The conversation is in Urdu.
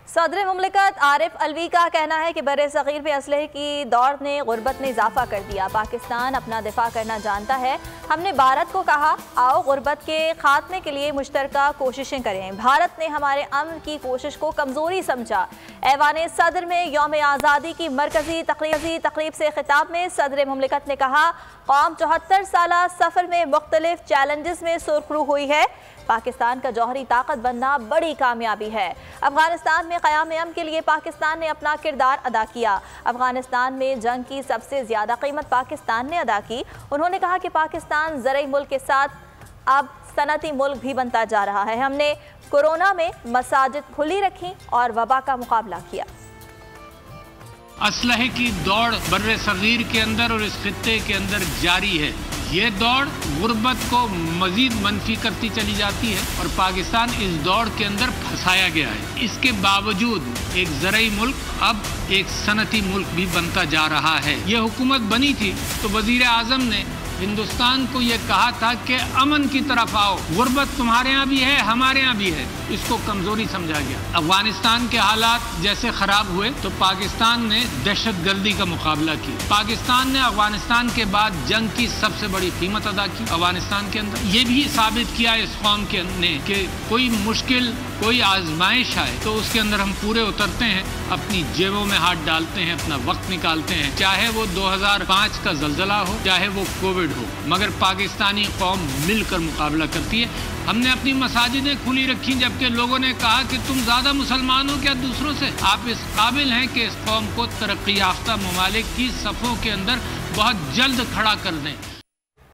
صدر مملکت عارف علوی کا کہنا ہے کہ بر صغیر میں اسلحے کی دوڑ نے غربت میں اضافہ کر دیا۔ پاکستان اپنا دفاع کرنا جانتا ہے۔ ہم نے بھارت کو کہا آؤ غربت کے خاتمے کے لیے مشترکہ کوششیں کریں۔ بھارت نے ہمارے امن کی کوشش کو کمزوری سمجھا۔ ایوان صدر میں یوم آزادی کی مرکزی تقریب سے خطاب میں صدر مملکت نے کہا قوم 74 سالہ سفر میں مختلف چیلنجز میں سرخرو ہوئی ہے۔ پاکستان کا جوہری طاقت بننا بڑی کامیابی ہے۔ افغانستان میں قیام امن کے لیے پاکستان نے اپنا کردار ادا کیا۔ افغانستان میں جنگ کی سب سے زیادہ قیمت پاکستان نے ادا کی۔ انہوں نے کہا کہ پاکستان زرعی ملک کے ساتھ اب صنعتی ملک بھی بنتا جا رہا ہے۔ ہم نے کورونا میں مساجد کھلی رکھی اور وبا کا مقابلہ کیا۔ اسلحے کی دوڑ بر صغیر کے اندر اور اس خطے کے اندر جاری ہے۔ یہ دوڑ غربت کو مزید منفی کرتی چلی جاتی ہے اور پاکستان اس دوڑ کے اندر پھنسایا گیا ہے۔ اس کے باوجود ایک زرعی ملک اب ایک صنعتی ملک بھی بنتا جا رہا ہے۔ یہ حکومت بنی تھی تو وزیر اعظم نے ہندوستان کو یہ کہا تھا کہ امن کی طرف آؤ، غربت تمہارے ہاں بھی ہے ہمارے ہاں بھی ہے، اس کو کمزوری سمجھا گیا۔ افغانستان کے حالات جیسے خراب ہوئے تو پاکستان نے دہشت گردی کا مقابلہ کیا۔ پاکستان نے افغانستان کے بعد جنگ کی سب سے بڑی قیمت ادا کی افغانستان کے اندر۔ یہ بھی ثابت کیا اس قوم نے کہ کوئی مشکل کوئی آزمائش آئے تو اس کے اندر ہم پورے اترتے ہیں، اپنی جیبوں میں ہاتھ ڈالتے ہیں، اپنا وقت نکالتے ہیں، چاہے وہ 2005 کا زلزلہ ہو، چاہے وہ کووڈ ہو، مگر پاکستانی قوم مل کر مقابلہ کرتی ہے۔ ہم نے اپنی مساجدیں کھلی رکھی جبکہ لوگوں نے کہا کہ تم زیادہ مسلمان ہو کیا دوسروں سے؟ آپ اس قابل ہیں کہ اس قوم کو ترقی یافتہ ممالک کی صفوں کے اندر بہت جلد کھڑا کر دیں۔